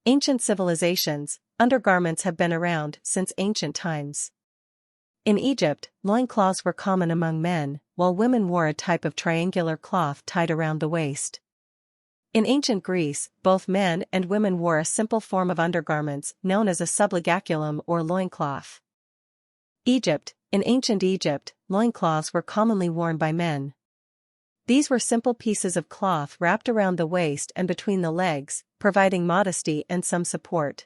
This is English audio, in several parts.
Ancient civilizations, undergarments have been around since ancient times. In Egypt, loincloths were common among men, while women wore a type of triangular cloth tied around the waist. In ancient Greece, both men and women wore a simple form of undergarments known as a sublegaculum or loincloth. In ancient Egypt, loincloths were commonly worn by men. These were simple pieces of cloth wrapped around the waist and between the legs, providing modesty and some support.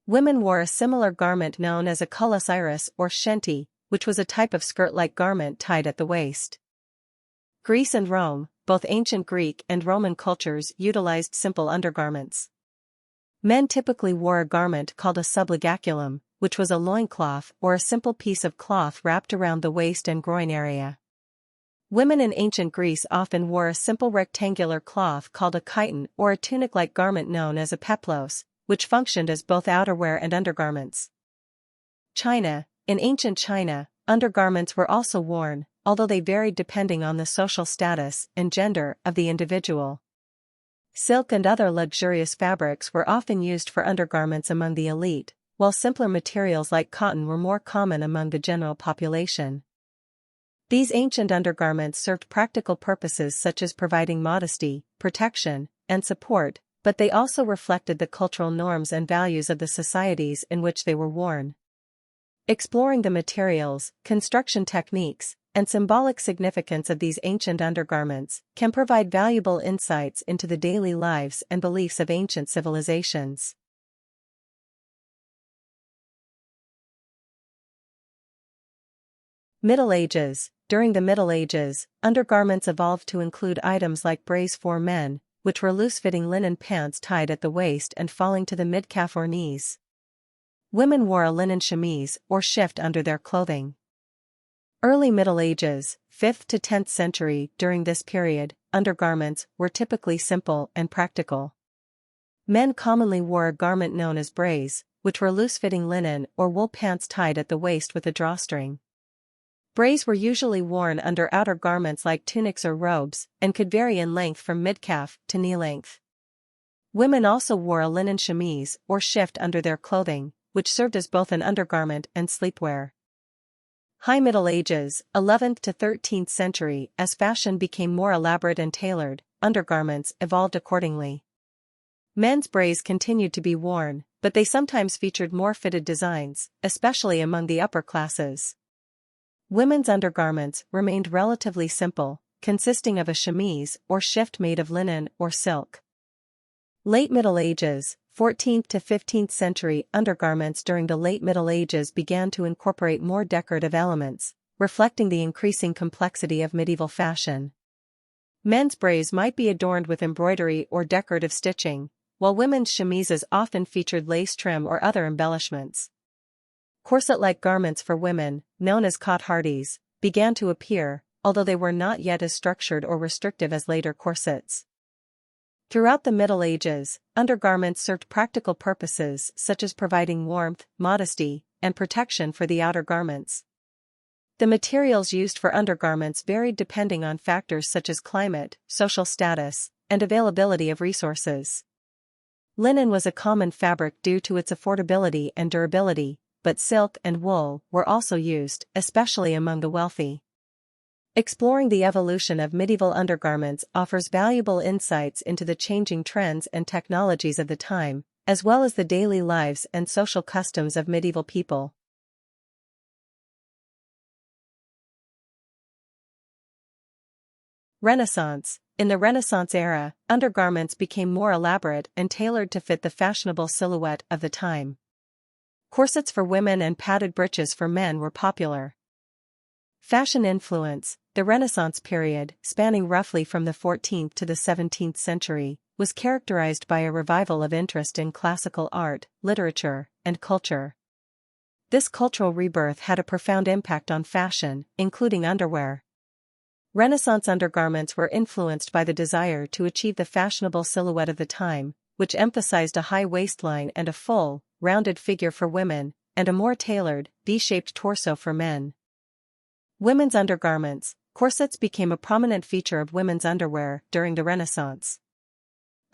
Women wore a similar garment known as a cullis iris or shenty, which was a type of skirt-like garment tied at the waist. Greece and Rome, both ancient Greek and Roman cultures utilized simple undergarments. Men typically wore a garment called a sublegaculum, which was a loincloth or a simple piece of cloth wrapped around the waist and groin area. Women in ancient Greece often wore a simple rectangular cloth called a chiton or a tunic-like garment known as a peplos, which functioned as both outerwear and undergarments. In ancient China, undergarments were also worn, although they varied depending on the social status and gender of the individual. Silk and other luxurious fabrics were often used for undergarments among the elite, while simpler materials like cotton were more common among the general population. These ancient undergarments served practical purposes such as providing modesty, protection, and support, but they also reflected the cultural norms and values of the societies in which they were worn. Exploring the materials, construction techniques, and symbolic significance of these ancient undergarments can provide valuable insights into the daily lives and beliefs of ancient civilizations. Middle Ages. During the Middle Ages, undergarments evolved to include items like brays for men, which were loose-fitting linen pants tied at the waist and falling to the mid-calf or knees. Women wore a linen chemise or shift under their clothing. Early Middle Ages, 5th to 10th century. During this period, undergarments were typically simple and practical. Men commonly wore a garment known as brays, which were loose-fitting linen or wool pants tied at the waist with a drawstring. Brays were usually worn under outer garments like tunics or robes, and could vary in length from mid-calf to knee length. Women also wore a linen chemise or shift under their clothing, which served as both an undergarment and sleepwear. High Middle Ages, 11th to 13th century. As fashion became more elaborate and tailored, undergarments evolved accordingly. Men's brays continued to be worn, but they sometimes featured more fitted designs, especially among the upper classes. Women's undergarments remained relatively simple, consisting of a chemise or shift made of linen or silk. Late Middle Ages, 14th to 15th century. Undergarments during the Late Middle Ages began to incorporate more decorative elements, reflecting the increasing complexity of medieval fashion. Men's brays might be adorned with embroidery or decorative stitching, while women's chemises often featured lace trim or other embellishments. Corset-like garments for women, known as cot-hardies, began to appear, although they were not yet as structured or restrictive as later corsets. Throughout the Middle Ages, undergarments served practical purposes such as providing warmth, modesty, and protection for the outer garments. The materials used for undergarments varied depending on factors such as climate, social status, and availability of resources. Linen was a common fabric due to its affordability and durability, but silk and wool were also used, especially among the wealthy. Exploring the evolution of medieval undergarments offers valuable insights into the changing trends and technologies of the time, as well as the daily lives and social customs of medieval people. Renaissance. In the Renaissance era, undergarments became more elaborate and tailored to fit the fashionable silhouette of the time. Corsets for women and padded breeches for men were popular. Fashion influence. The Renaissance period, spanning roughly from the 14th to the 17th century, was characterized by a revival of interest in classical art, literature, and culture. This cultural rebirth had a profound impact on fashion, including underwear. Renaissance undergarments were influenced by the desire to achieve the fashionable silhouette of the time, which emphasized a high waistline and a full, rounded figure for women, and a more tailored, V-shaped torso for men. Women's undergarments. Corsets became a prominent feature of women's underwear during the Renaissance.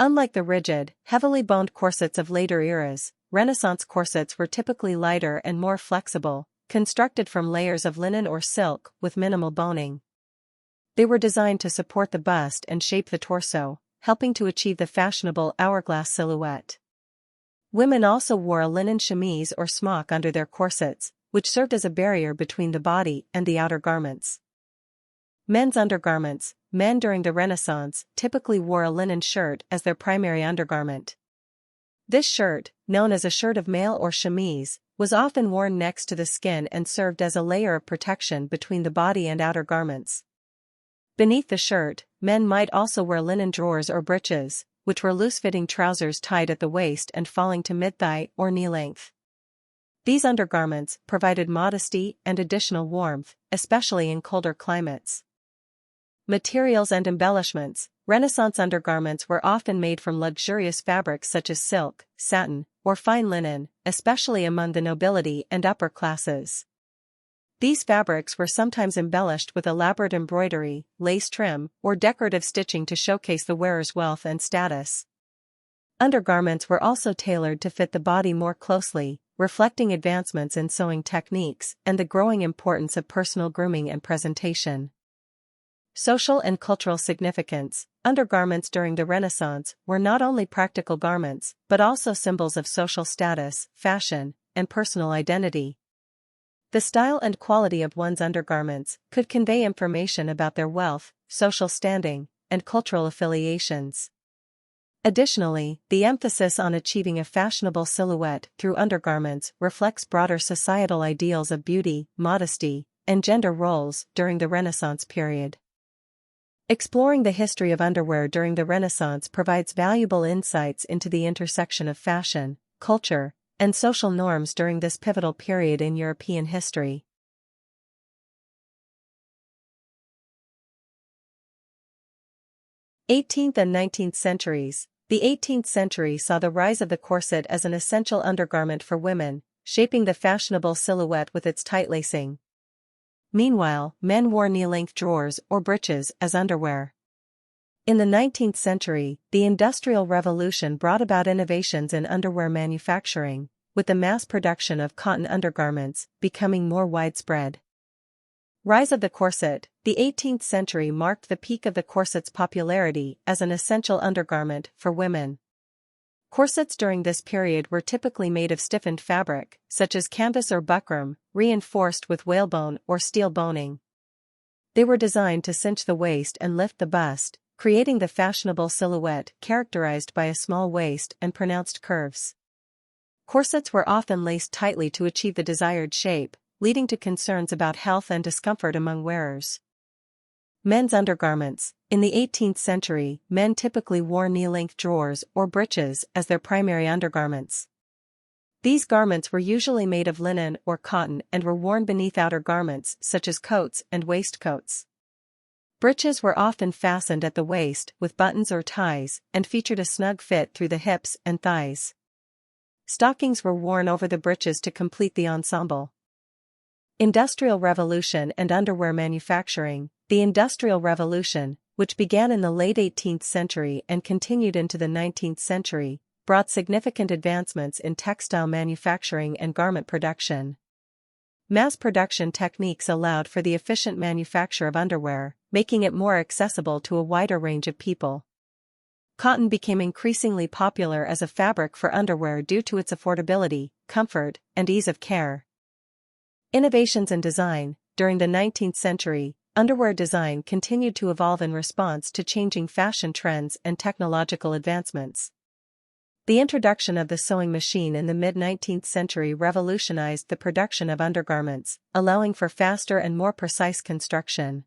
Unlike the rigid, heavily boned corsets of later eras, Renaissance corsets were typically lighter and more flexible, constructed from layers of linen or silk with minimal boning. They were designed to support the bust and shape the torso, helping to achieve the fashionable hourglass silhouette. Women also wore a linen chemise or smock under their corsets, which served as a barrier between the body and the outer garments. Men's undergarments. Men during the Renaissance typically wore a linen shirt as their primary undergarment. This shirt, known as a shirt of mail or chemise, was often worn next to the skin and served as a layer of protection between the body and outer garments. Beneath the shirt, men might also wear linen drawers or breeches, which were loose-fitting trousers tied at the waist and falling to mid-thigh or knee length. These undergarments provided modesty and additional warmth, especially in colder climates. Materials and embellishments. Renaissance undergarments were often made from luxurious fabrics such as silk, satin, or fine linen, especially among the nobility and upper classes. These fabrics were sometimes embellished with elaborate embroidery, lace trim, or decorative stitching to showcase the wearer's wealth and status. Undergarments were also tailored to fit the body more closely, reflecting advancements in sewing techniques and the growing importance of personal grooming and presentation. Social and cultural significance. Undergarments during the Renaissance were not only practical garments, but also symbols of social status, fashion, and personal identity. The style and quality of one's undergarments could convey information about their wealth, social standing, and cultural affiliations. Additionally, the emphasis on achieving a fashionable silhouette through undergarments reflects broader societal ideals of beauty, modesty, and gender roles during the Renaissance period. Exploring the history of underwear during the Renaissance provides valuable insights into the intersection of fashion, culture, and social norms during this pivotal period in European history. '18th and 19th centuries. The 18th century saw the rise of the corset as an essential undergarment for women, shaping the fashionable silhouette with its tight lacing. Meanwhile, men wore knee-length drawers or breeches as underwear. In the 19th century, the Industrial Revolution brought about innovations in underwear manufacturing, with the mass production of cotton undergarments becoming more widespread. Rise of the corset. The 18th century marked the peak of the corset's popularity as an essential undergarment for women. Corsets during this period were typically made of stiffened fabric, such as canvas or buckram, reinforced with whalebone or steel boning. They were designed to cinch the waist and lift the bust, creating the fashionable silhouette characterized by a small waist and pronounced curves. Corsets were often laced tightly to achieve the desired shape, leading to concerns about health and discomfort among wearers. Men's undergarments. In the 18th century, men typically wore knee-length drawers or breeches as their primary undergarments. These garments were usually made of linen or cotton and were worn beneath outer garments such as coats and waistcoats. Breeches were often fastened at the waist with buttons or ties and featured a snug fit through the hips and thighs. Stockings were worn over the breeches to complete the ensemble. Industrial Revolution and underwear manufacturing. The Industrial Revolution, which began in the late 18th century and continued into the 19th century, brought significant advancements in textile manufacturing and garment production. Mass production techniques allowed for the efficient manufacture of underwear, making it more accessible to a wider range of people. Cotton became increasingly popular as a fabric for underwear due to its affordability, comfort, and ease of care. Innovations in design. During the 19th century, underwear design continued to evolve in response to changing fashion trends and technological advancements. The introduction of the sewing machine in the mid-19th century revolutionized the production of undergarments, allowing for faster and more precise construction.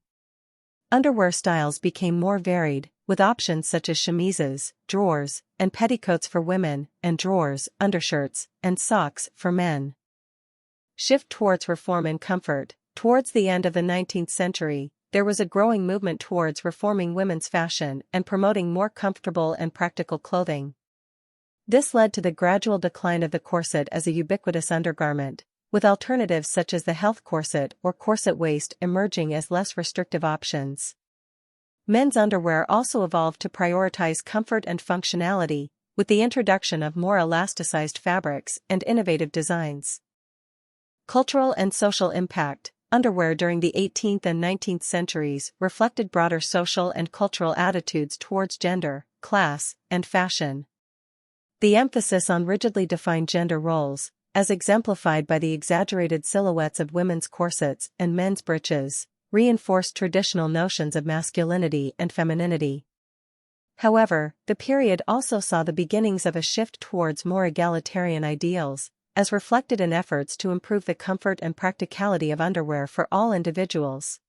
Underwear styles became more varied, with options such as chemises, drawers, and petticoats for women, and drawers, undershirts, and socks for men. Shift towards reform and comfort. Towards the end of the 19th century, there was a growing movement towards reforming women's fashion and promoting more comfortable and practical clothing. This led to the gradual decline of the corset as a ubiquitous undergarment, with alternatives such as the health corset or corset waist emerging as less restrictive options. Men's underwear also evolved to prioritize comfort and functionality, with the introduction of more elasticized fabrics and innovative designs. Cultural and social impact. Underwear during the 18th and 19th centuries reflected broader social and cultural attitudes towards gender, class, and fashion. The emphasis on rigidly defined gender roles, as exemplified by the exaggerated silhouettes of women's corsets and men's breeches, reinforced traditional notions of masculinity and femininity. However, the period also saw the beginnings of a shift towards more egalitarian ideals, as reflected in efforts to improve the comfort and practicality of underwear for all individuals.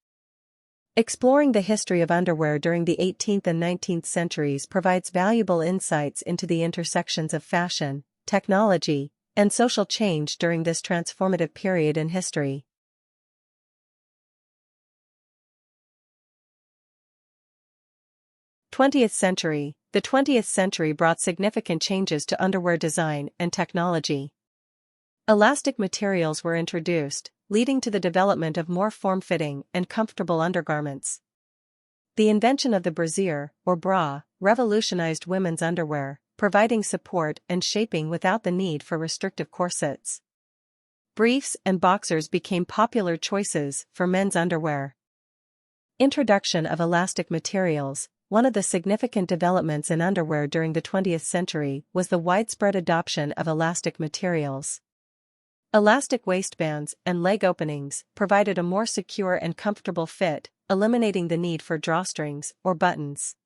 Exploring the history of underwear during the 18th and 19th centuries provides valuable insights into the intersections of fashion, technology, and social change during this transformative period in history. '20th century. The 20th century brought significant changes to underwear design and technology. Elastic materials were introduced, leading to the development of more form-fitting and comfortable undergarments. The invention of the brassiere, or bra, revolutionized women's underwear, providing support and shaping without the need for restrictive corsets. Briefs and boxers became popular choices for men's underwear. Introduction of elastic materials. One of the significant developments in underwear during the 20th century was the widespread adoption of elastic materials. Elastic waistbands and leg openings provided a more secure and comfortable fit, eliminating the need for drawstrings or buttons.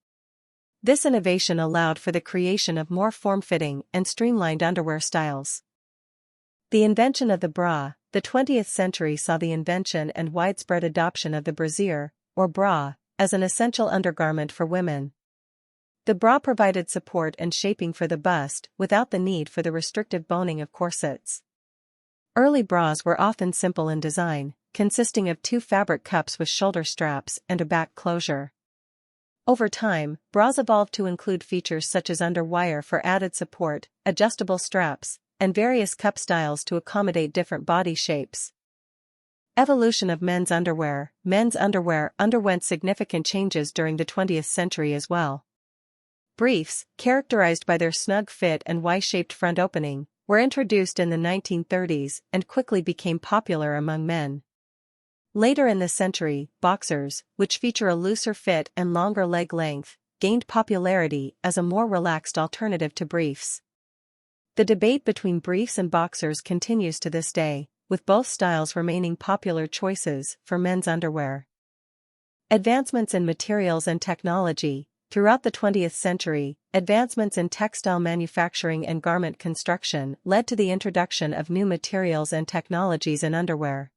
This innovation allowed for the creation of more form-fitting and streamlined underwear styles. The invention of the bra. The 20th century saw the invention and widespread adoption of the brassiere, or bra, as an essential undergarment for women. The bra provided support and shaping for the bust without the need for the restrictive boning of corsets. Early bras were often simple in design, consisting of two fabric cups with shoulder straps and a back closure. Over time, bras evolved to include features such as underwire for added support, adjustable straps, and various cup styles to accommodate different body shapes. Evolution of men's underwear. Men's underwear underwent significant changes during the 20th century as well. Briefs, characterized by their snug fit and Y-shaped front opening, were introduced in the 1930s and quickly became popular among men. Later in the century, boxers, which feature a looser fit and longer leg length, gained popularity as a more relaxed alternative to briefs. The debate between briefs and boxers continues to this day, with both styles remaining popular choices for men's underwear. Advancements in materials and technology. Throughout the 20th century, advancements in textile manufacturing and garment construction led to the introduction of new materials and technologies in underwear.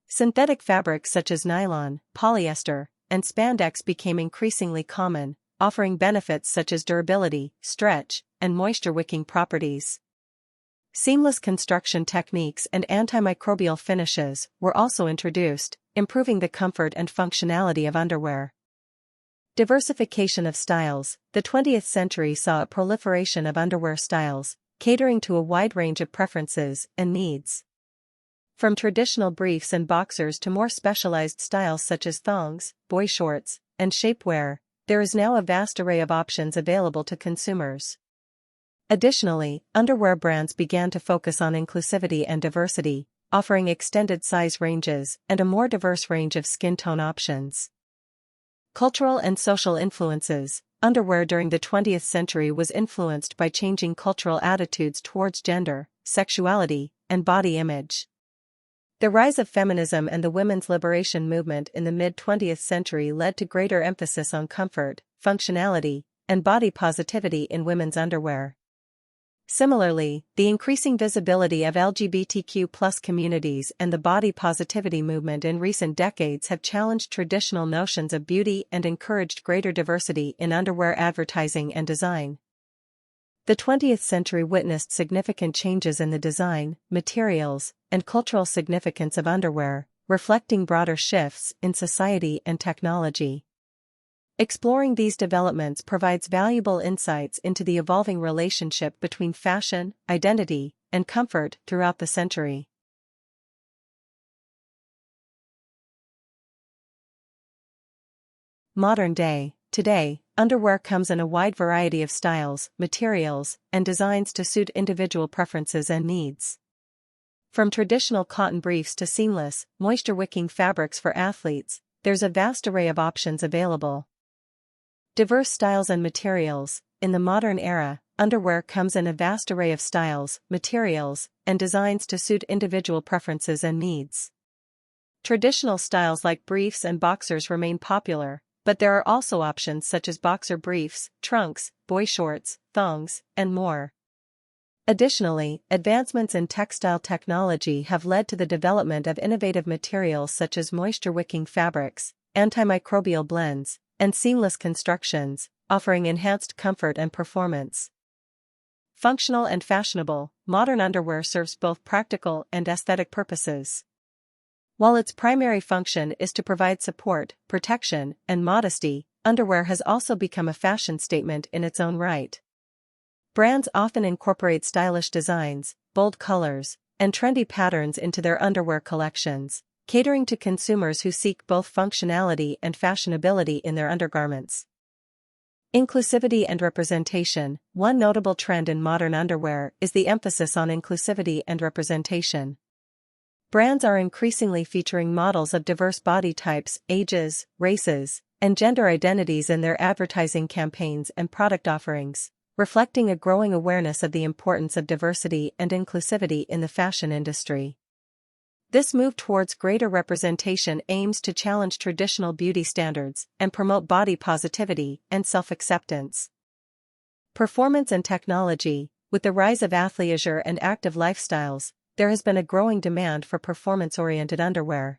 Synthetic fabrics such as nylon, polyester, and spandex became increasingly common, offering benefits such as durability, stretch, and moisture-wicking properties. Seamless construction techniques and antimicrobial finishes were also introduced, improving the comfort and functionality of underwear. Diversification of styles. The 20th century saw a proliferation of underwear styles, catering to a wide range of preferences and needs. From traditional briefs and boxers to more specialized styles such as thongs, boy shorts, and shapewear, there is now a vast array of options available to consumers. Additionally, underwear brands began to focus on inclusivity and diversity, offering extended size ranges and a more diverse range of skin tone options. Cultural and social influences. Underwear during the 20th century was influenced by changing cultural attitudes towards gender, sexuality, and body image. The rise of feminism and the women's liberation movement in the mid-20th century led to greater emphasis on comfort, functionality, and body positivity in women's underwear. Similarly, the increasing visibility of LGBTQ+ communities and the body positivity movement in recent decades have challenged traditional notions of beauty and encouraged greater diversity in underwear advertising and design. The 20th century witnessed significant changes in the design, materials, and cultural significance of underwear, reflecting broader shifts in society and technology. Exploring these developments provides valuable insights into the evolving relationship between fashion, identity, and comfort throughout the century. Modern day. Today, underwear comes in a wide variety of styles, materials, and designs to suit individual preferences and needs. From traditional cotton briefs to seamless, moisture-wicking fabrics for athletes, there's a vast array of options available. Diverse styles and materials. In the modern era, underwear comes in a vast array of styles, materials, and designs to suit individual preferences and needs. Traditional styles like briefs and boxers remain popular, but there are also options such as boxer briefs, trunks, boy shorts, thongs, and more. Additionally, advancements in textile technology have led to the development of innovative materials such as moisture-wicking fabrics, antimicrobial blends, and seamless constructions, offering enhanced comfort and performance. Functional and fashionable, modern underwear serves both practical and aesthetic purposes. While its primary function is to provide support, protection, and modesty, underwear has also become a fashion statement in its own right. Brands often incorporate stylish designs, bold colors, and trendy patterns into their underwear collections, catering to consumers who seek both functionality and fashionability in their undergarments. Inclusivity and representation. One notable trend in modern underwear is the emphasis on inclusivity and representation. Brands are increasingly featuring models of diverse body types, ages, races, and gender identities in their advertising campaigns and product offerings, reflecting a growing awareness of the importance of diversity and inclusivity in the fashion industry. This move towards greater representation aims to challenge traditional beauty standards and promote body positivity and self-acceptance. Performance and technology. With the rise of athleisure and active lifestyles, there has been a growing demand for performance-oriented underwear.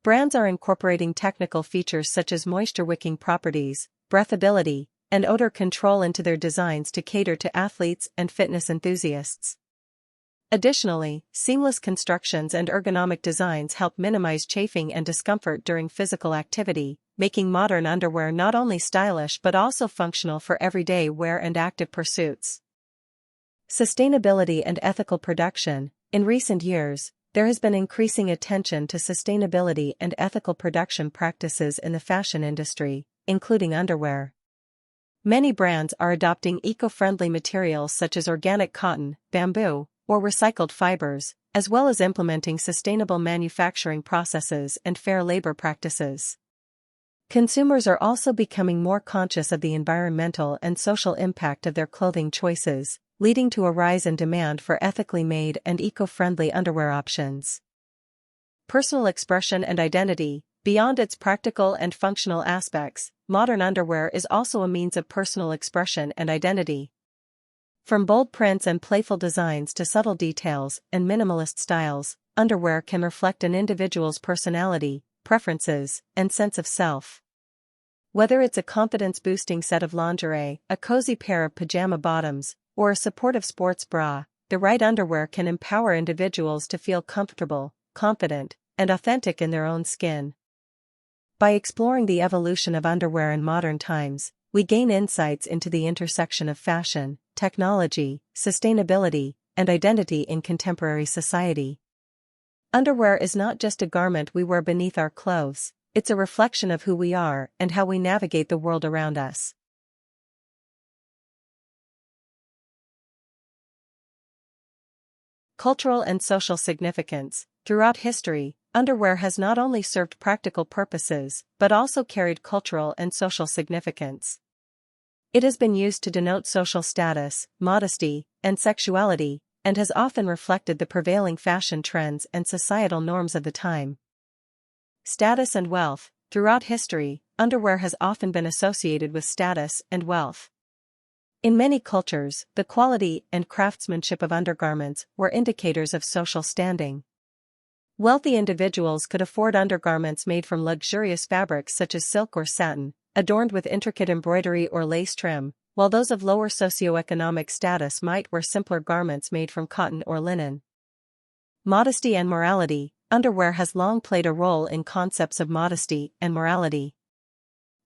Brands are incorporating technical features such as moisture-wicking properties, breathability, and odor control into their designs to cater to athletes and fitness enthusiasts. Additionally, seamless constructions and ergonomic designs help minimize chafing and discomfort during physical activity, making modern underwear not only stylish but also functional for everyday wear and active pursuits. Sustainability and ethical production. In recent years, there has been increasing attention to sustainability and ethical production practices in the fashion industry, including underwear. Many brands are adopting eco-friendly materials such as organic cotton, bamboo, or recycled fibers, as well as implementing sustainable manufacturing processes and fair labor practices. Consumers are also becoming more conscious of the environmental and social impact of their clothing choices, leading to a rise in demand for ethically made and eco-friendly underwear options. Personal expression and identity. Beyond its practical and functional aspects, modern underwear is also a means of personal expression and identity. From bold prints and playful designs to subtle details and minimalist styles, underwear can reflect an individual's personality, preferences, and sense of self. Whether it's a confidence-boosting set of lingerie, a cozy pair of pajama bottoms, or a supportive sports bra, the right underwear can empower individuals to feel comfortable, confident, and authentic in their own skin. By exploring the evolution of underwear in modern times, we gain insights into the intersection of fashion, technology, sustainability, and identity in contemporary society. Underwear is not just a garment we wear beneath our clothes, it's a reflection of who we are and how we navigate the world around us. Cultural and social significance. Throughout history, underwear has not only served practical purposes, but also carried cultural and social significance. It has been used to denote social status, modesty, and sexuality, and has often reflected the prevailing fashion trends and societal norms of the time. Status and wealth. Throughout history, underwear has often been associated with status and wealth. In many cultures, the quality and craftsmanship of undergarments were indicators of social standing. Wealthy individuals could afford undergarments made from luxurious fabrics such as silk or satin, adorned with intricate embroidery or lace trim, while those of lower socioeconomic status might wear simpler garments made from cotton or linen. Modesty and morality. Underwear has long played a role in concepts of modesty and morality.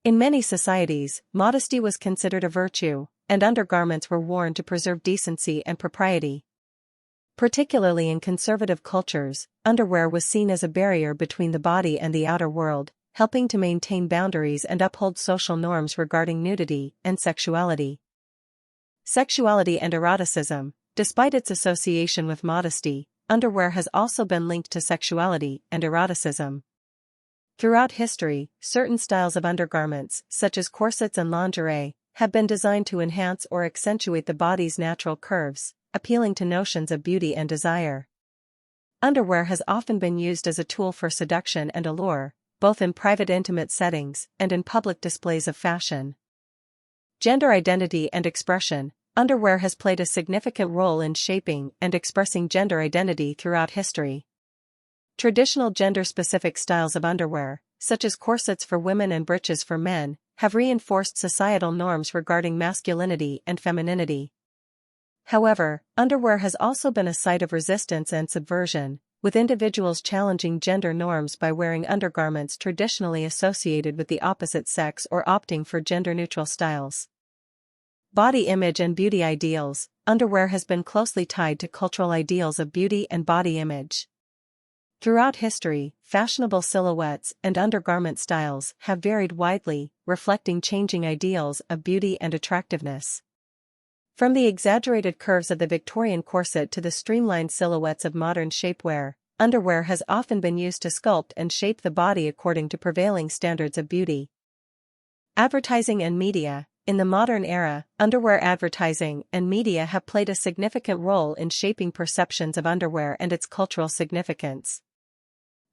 In many societies, modesty was considered a virtue, and undergarments were worn to preserve decency and propriety. Particularly in conservative cultures, underwear was seen as a barrier between the body and the outer world, helping to maintain boundaries and uphold social norms regarding nudity and sexuality. Sexuality and eroticism. Despite its association with modesty, underwear has also been linked to sexuality and eroticism. Throughout history, certain styles of undergarments, such as corsets and lingerie, have been designed to enhance or accentuate the body's natural curves, appealing to notions of beauty and desire. Underwear has often been used as a tool for seduction and allure, both in private intimate settings and in public displays of fashion. Gender identity and expression. Underwear has played a significant role in shaping and expressing gender identity throughout history. Traditional gender-specific styles of underwear, such as corsets for women and breeches for men, have reinforced societal norms regarding masculinity and femininity. However, underwear has also been a site of resistance and subversion, with individuals challenging gender norms by wearing undergarments traditionally associated with the opposite sex or opting for gender-neutral styles. Body image and beauty ideals. Underwear has been closely tied to cultural ideals of beauty and body image. Throughout history, fashionable silhouettes and undergarment styles have varied widely, reflecting changing ideals of beauty and attractiveness. From the exaggerated curves of the Victorian corset to the streamlined silhouettes of modern shapewear, underwear has often been used to sculpt and shape the body according to prevailing standards of beauty. Advertising and media. In the modern era, underwear advertising and media have played a significant role in shaping perceptions of underwear and its cultural significance.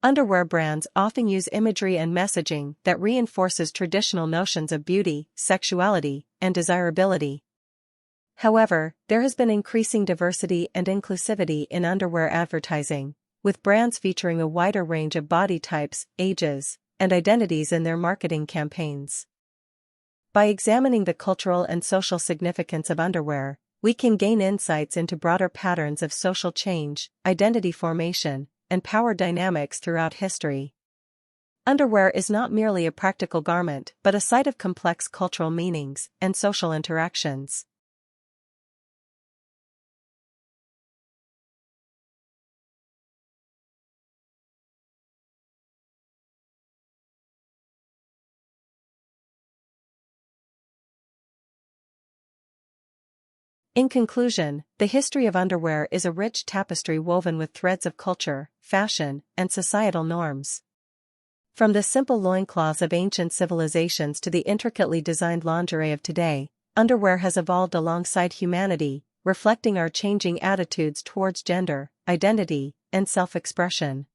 Underwear brands often use imagery and messaging that reinforces traditional notions of beauty, sexuality, and desirability. However, there has been increasing diversity and inclusivity in underwear advertising, with brands featuring a wider range of body types, ages, and identities in their marketing campaigns. By examining the cultural and social significance of underwear, we can gain insights into broader patterns of social change, identity formation, and power dynamics throughout history. Underwear is not merely a practical garment but a site of complex cultural meanings and social interactions. In conclusion, the history of underwear is a rich tapestry woven with threads of culture, fashion, and societal norms. From the simple loincloths of ancient civilizations to the intricately designed lingerie of today, underwear has evolved alongside humanity, reflecting our changing attitudes towards gender, identity, and self-expression.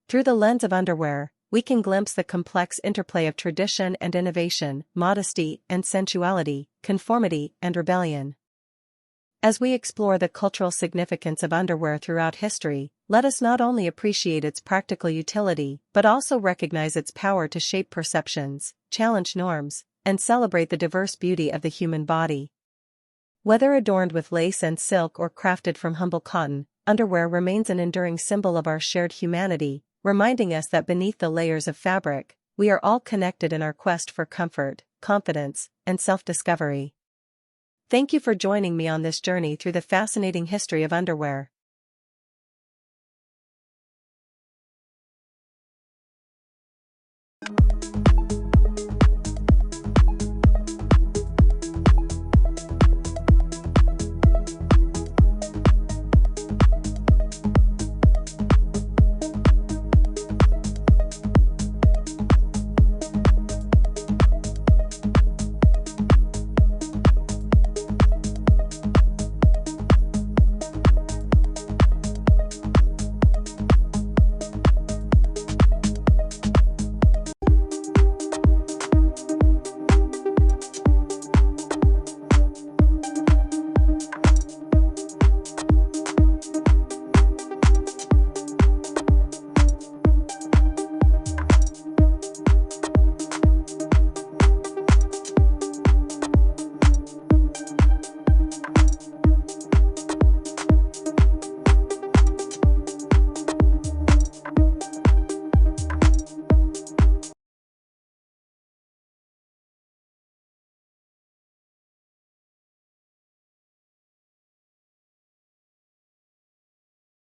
Through the lens of underwear, we can glimpse the complex interplay of tradition and innovation, modesty and sensuality, conformity and rebellion. As we explore the cultural significance of underwear throughout history, let us not only appreciate its practical utility but also recognize its power to shape perceptions, challenge norms, and celebrate the diverse beauty of the human body. Whether adorned with lace and silk or crafted from humble cotton, underwear remains an enduring symbol of our shared humanity, reminding us that beneath the layers of fabric, we are all connected in our quest for comfort, confidence, and self-discovery. Thank you for joining me on this journey through the fascinating history of underwear.